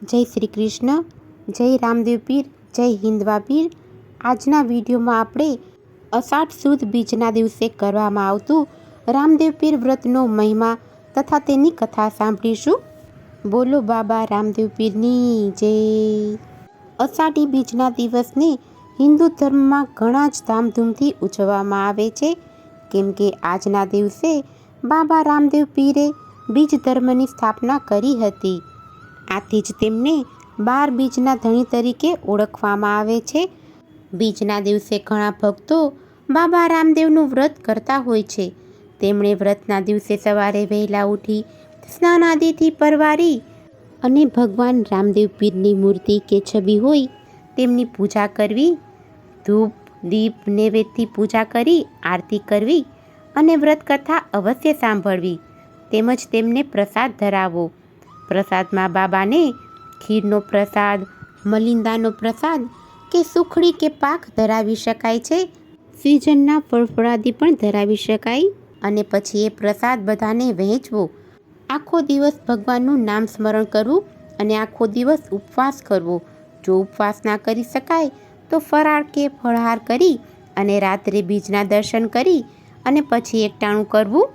જય શ્રી કૃષ્ણ, જય રામદેવ પીર, જય હિન્દવા પીર। આજના વિડીયોમાં આપણે અષાઢ સુદ બીજના દિવસે કરવામાં આવતું રામદેવ પીર વ્રતનો મહિમા તથા તેની કથા સાંભળીશું। બોલો બાબા રામદેવ પીરની જય। અષાઢી બીજના દિવસને હિન્દુ ધર્મમાં ઘણા જ ધામધૂમથી ઉજવવામાં આવે છે, કેમ કે આજના દિવસે બાબા રામદેવ પીરે બીજ ધર્મની સ્થાપના કરી હતી। આથી જ તેમને 12 બીજના ધણી તરીકે ઓળખવામાં આવે છે। બીજના દિવસે ઘણા ભક્તો બાબા રામદેવનું વ્રત કરતા હોય છે। તેમણે વ્રતના દિવસે સવારે વહેલા ઉઠી સ્નાન આદિથી પરવારી અને ભગવાન રામદેવ પીરની મૂર્તિ કે છબી હોય તેમની પૂજા કરવી, ધૂપ દીપ નૈવેદ્યથી પૂજા કરી આરતી કરવી અને વ્રત કથા અવશ્ય સાંભળવી, તેમજ તેમને પ્રસાદ ધરાવવો। પ્રસાદમાં બાબાને ખીરનો પ્રસાદ, મલિંદાનો પ્રસાદ કે સુખડી કે પાક ધરાવી શકાય છે। સિઝનના ફળફળાદી પણ ધરાવી શકાય અને પછી એ પ્રસાદ બધાને વહેંચવો। આખો દિવસ ભગવાનનું નામ સ્મરણ કરવું અને આખો દિવસ ઉપવાસ કરવો। જો ઉપવાસ ના કરી શકાય તો ફરાળ કે ફળહાર કરી અને રાત્રે બીજના દર્શન કરી અને પછી એકટાણું કરવું।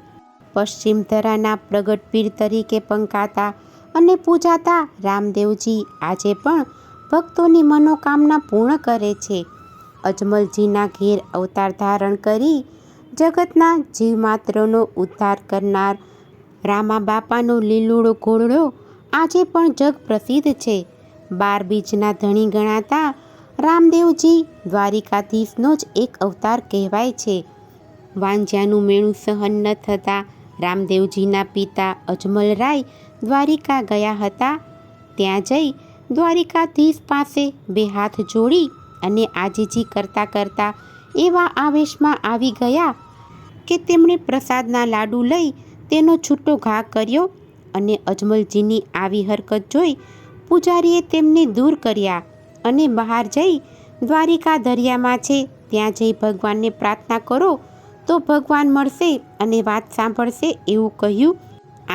પશ્ચિમ ધરાના પ્રગટ પીર તરીકે પંકાતા અને પૂજાતા રામદેવજી આજે પણ ભક્તોની મનોકામના પૂર્ણ કરે છે। અજમલજીના ઘેર અવતાર ધારણ કરી જગતના જીવમાત્રનો ઉદ્ધાર કરનાર રામા બાપાનો લીલુડો ઘોડો આજે પણ જગ પ્રસિદ્ધ છે। 12 બીજના ધણી ગણાતા રામદેવજી દ્વારિકાધીશનો જ એક અવતાર કહેવાય છે। વાંઝ્યાનું મેણું સહન ન થતાં રામદેવજીના પિતા અજમલરાય દ્વારિકા ગયા હતા। ત્યાં જઈ દ્વારિકાધીશ પાસે 2 હાથ જોડી અને આજીજી કરતાં કરતાં એવા આવેશમાં આવી ગયા કે તેમણે પ્રસાદના લાડુ લઈ તેનો છૂટો ઘા કર્યો અને અજમલજીની આવી હરકત જોઈ પૂજારીએ તેમને દૂર કર્યા અને બહાર જઈ દ્વારિકા દરિયામાં છે ત્યાં જઈ ભગવાનને પ્રાર્થના કરો તો ભગવાન મળશે અને વાત સાંભળશે એવું કહ્યું।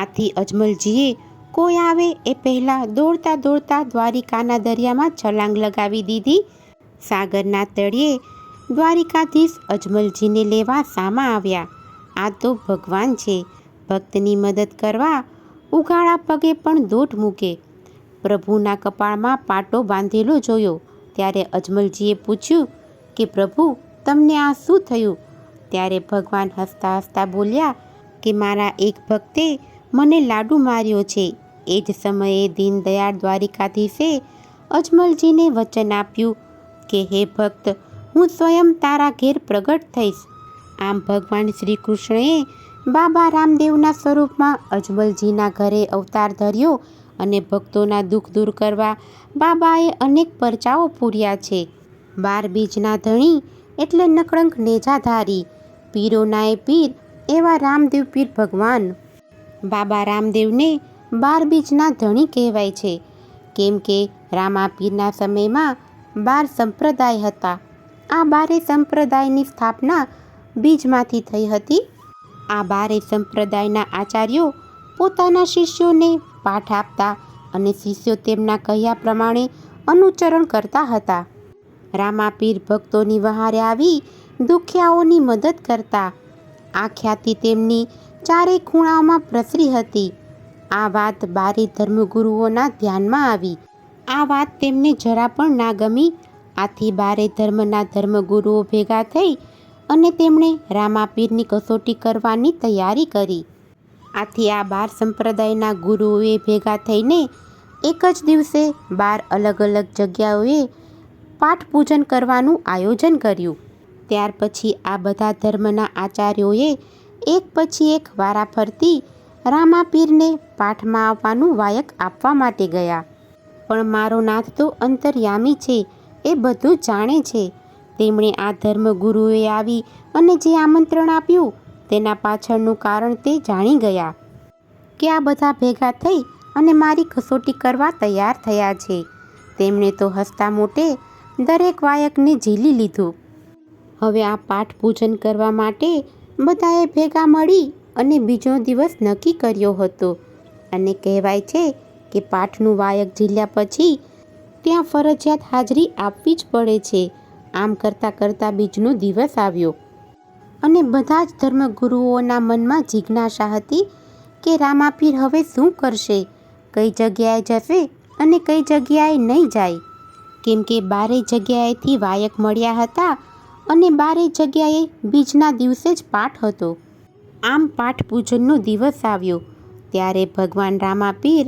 આથી અજમલજીએ કોઈ આવે એ પહેલાં દોડતા દોડતા દ્વારિકાના દરિયામાં છલાંગ લગાવી દીધી। સાગરના તળિયે દ્વારિકાધીશ અજમલજીને લેવા સામા આવ્યા। આ તો ભગવાન છે, ભક્તની મદદ કરવા ઉઘાડા પગે પણ દોટ મૂકે। પ્રભુના કપાળમાં પાટો બાંધેલો જોયો ત્યારે અજમલજીએ પૂછ્યું કે પ્રભુ તમને આ શું થયું? ત્યારે ભગવાન હસતા હસતા બોલ્યા કે મારા એક ભક્તે મને લાડુ માર્યો છે। એ જ સમયે દીનદયાળ દ્વારિકાધીશે અજમલજીને વચન આપ્યું કે હે ભક્ત, હું સ્વયં તારા ઘેર પ્રગટ થઈશ। આમ ભગવાન શ્રી કૃષ્ણએ બાબા રામદેવના સ્વરૂપમાં અજમલજીના ઘરે અવતાર ધર્યો અને ભક્તોના દુઃખ દૂર કરવા બાબાએ અનેક પરચાઓ પૂર્યા છે। 12 બીજના ધણી એટલે નકળંક નેજાધારી, પીરોનાએ પીર એવા રામદેવ પીર ભગવાન। બાબા રામદેવને 12 બીજના ધણી કહેવાય છે, કેમ કે રામા પીરના સમયમાં 12 સંપ્રદાય હતા। આ 12 સંપ્રદાયની સ્થાપના બીજમાંથી થઈ હતી। આ 12 સંપ્રદાયના આચાર્યો પોતાના શિષ્યોને પાઠ આપતા અને શિષ્યો તેમના કહ્યા પ્રમાણે અનુચરણ કરતા હતા। રામા પીર ભક્તોની વહારે આવી દુખિયાઓની મદદ કરતા। આ ખ્યાતિ તેમની ચારેય ખૂણાઓમાં પ્રસરી હતી। આ વાત 12 ધર્મગુરુઓના ધ્યાનમાં આવી। આ વાત તેમને જરા પણ ના ગમી। આથી 12 ધર્મના ધર્મગુરુઓ ભેગા થઈ અને તેમણે રામા પીરની કસોટી કરવાની તૈયારી કરી। આથી આ 12 સંપ્રદાયના ગુરુઓએ ભેગા થઈને એક જ દિવસે 12 અલગ અલગ જગ્યાઓએ પાઠ પૂજન કરવાનું આયોજન કર્યું। ત્યાર પછી આ બધા ધર્મના આચાર્યોએ એક પછી એક વારાફરતી રામા પીરને પાઠમાં આવવાનું વાયક આપવા માટે ગયા। પણ મારો નાથ તો અંતર્યામી છે, એ બધું જાણે છે। તેમણે આ ધર્મગુરુએ આવી અને જે આમંત્રણ આપ્યું તેના પાછળનું કારણ તે જાણી ગયા કે આ બધા ભેગા થઈ અને મારી કસોટી કરવા તૈયાર થયા છે। તેમણે તો હસતા મોટે દરેક વાયકને ઝીલી લીધું। હવે આ પાઠ પૂજન કરવા માટે બધાએ ભેગા મળી અને બીજો દિવસ નક્કી કર્યો હતો અને કહેવાય છે કે પાઠનું વાયક ઝીલ્યા પછી ત્યાં ફરજિયાત હાજરી આપવી જ પડે છે. આમ કરતાં કરતાં બીજનો દિવસ આવ્યો અને બધા જ ધર્મગુરુઓના મનમાં જિજ્ઞાસા હતી કે રામાપીર હવે શું કરશે, કઈ જગ્યાએ જશે અને કઈ જગ્યાએ નહીં જાય. કેમ કે 12 જગ્યાએથી વાયક મળ્યા હતા અને 12 જગ્યાએ બીજના દિવસે જ પાઠ હતો. આમ પાઠ પૂજનનો દિવસ આવ્યો ત્યારે ભગવાન રામાપીર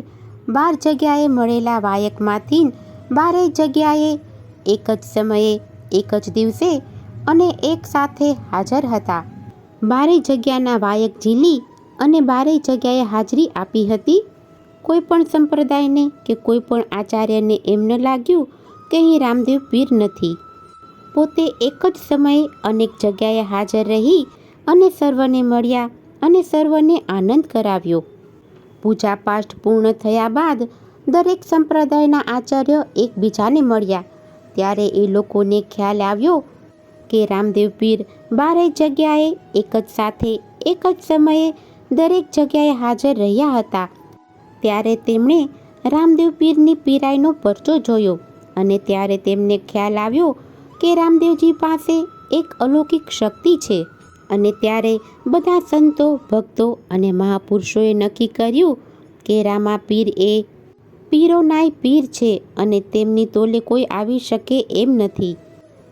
12 જગ્યાએ મળેલા વાયકમાંથી 12 જગ્યાએ એક જ સમયે એક જ દિવસે અને એક સાથે હાજર હતા. 12 જગ્યાના વાયક ઝીલી અને 12 જગ્યાએ હાજરી આપી હતી. કોઈ પણ સંપ્રદાયને કે કોઈ પણ આચાર્યને એમ ન લાગ્યું કે અહીં રામદેવ પીર નથી. પોતે એક જ સમયે અનેક જગ્યાએ હાજર રહી અને સર્વને મળ્યા અને સર્વને આનંદ કરાવ્યો. પૂજાપાઠ પૂર્ણ થયા બાદ દરેક સંપ્રદાયના આચાર્ય એકબીજાને મળ્યા ત્યારે એ લોકોને ખ્યાલ આવ્યો કે રામદેવ પીર 12 જગ્યાએ એક જ સાથે એક જ સમયે દરેક જગ્યાએ હાજર રહ્યા હતા. ત્યારે તેમણે રામદેવ પીરની પીરાઈનો પરચો જોયો અને ત્યારે તેમને ખ્યાલ આવ્યો કે રામદેવજી પાસે એક અલૌકિક શક્તિ છે. અને ત્યારે બધા સંતો, ભક્તો અને મહાપુરુષોએ નક્કી કર્યું કે રામાપીર એ પીરોનાય પીર છે અને તેમની તોલે કોઈ આવી શકે એમ નથી.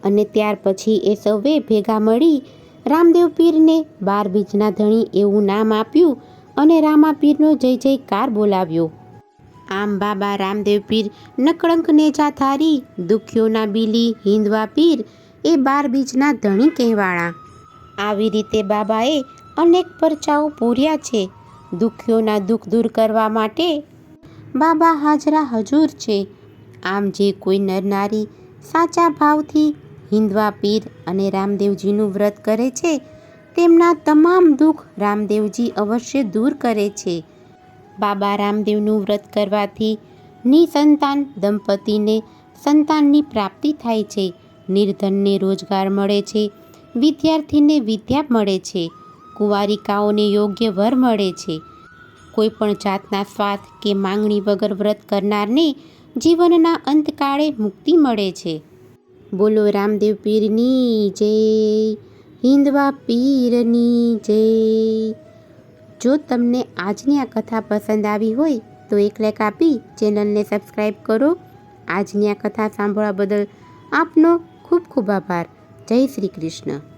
અને ત્યાર પછી એ સૌએ ભેગા મળી રામદેવ પીરને 12 બીજના ધણી એવું નામ આપ્યું અને રામાપીરનો જય જયકાર બોલાવ્યો. આમ બાબા રામદેવ પીર નકળંક નેજાધારી, દુખ્યોના બીલી, હિંદવા પીર એ 12 બીજના ધણી કહેવાળા. આવી રીતે બાબાએ અનેક પરચાઓ પૂર્યા છે. દુખ્યોના દુઃખ દૂર કરવા માટે બાબા હાજરા હજૂર છે. આમ જે કોઈ નરનારી સાચા ભાવથી હિંદવા પીર અને રામદેવજીનું વ્રત કરે છે તેમના તમામ દુઃખ રામદેવજી અવશ્ય દૂર કરે છે. બાબા રામદેવનું વ્રત કરવાથી નિસંતાન દંપતીને સંતાનની પ્રાપ્તિ થાય છે, નિર્ધનને રોજગાર મળે છે, વિદ્યાર્થીને વિદ્યા મળે છે, કુંવારિકાઓને યોગ્ય વર મળે છે. કોઈ પણ જાતના સ્વાર્થ કે માંગણી વગર વ્રત કરનારને જીવનના અંતકાળે મુક્તિ મળે છે. બોલો રામદેવ પીરની જય, હિંદવા પીરની જય. જો તમને આજની આ કથા પસંદ આવી હોય તો એક લાઈક આપી ચેનલને સબસ્ક્રાઈબ કરો. આજની આ કથા સાંભળવા બદલ આપનો ખૂબ ખૂબ આભાર. જય શ્રી કૃષ્ણ.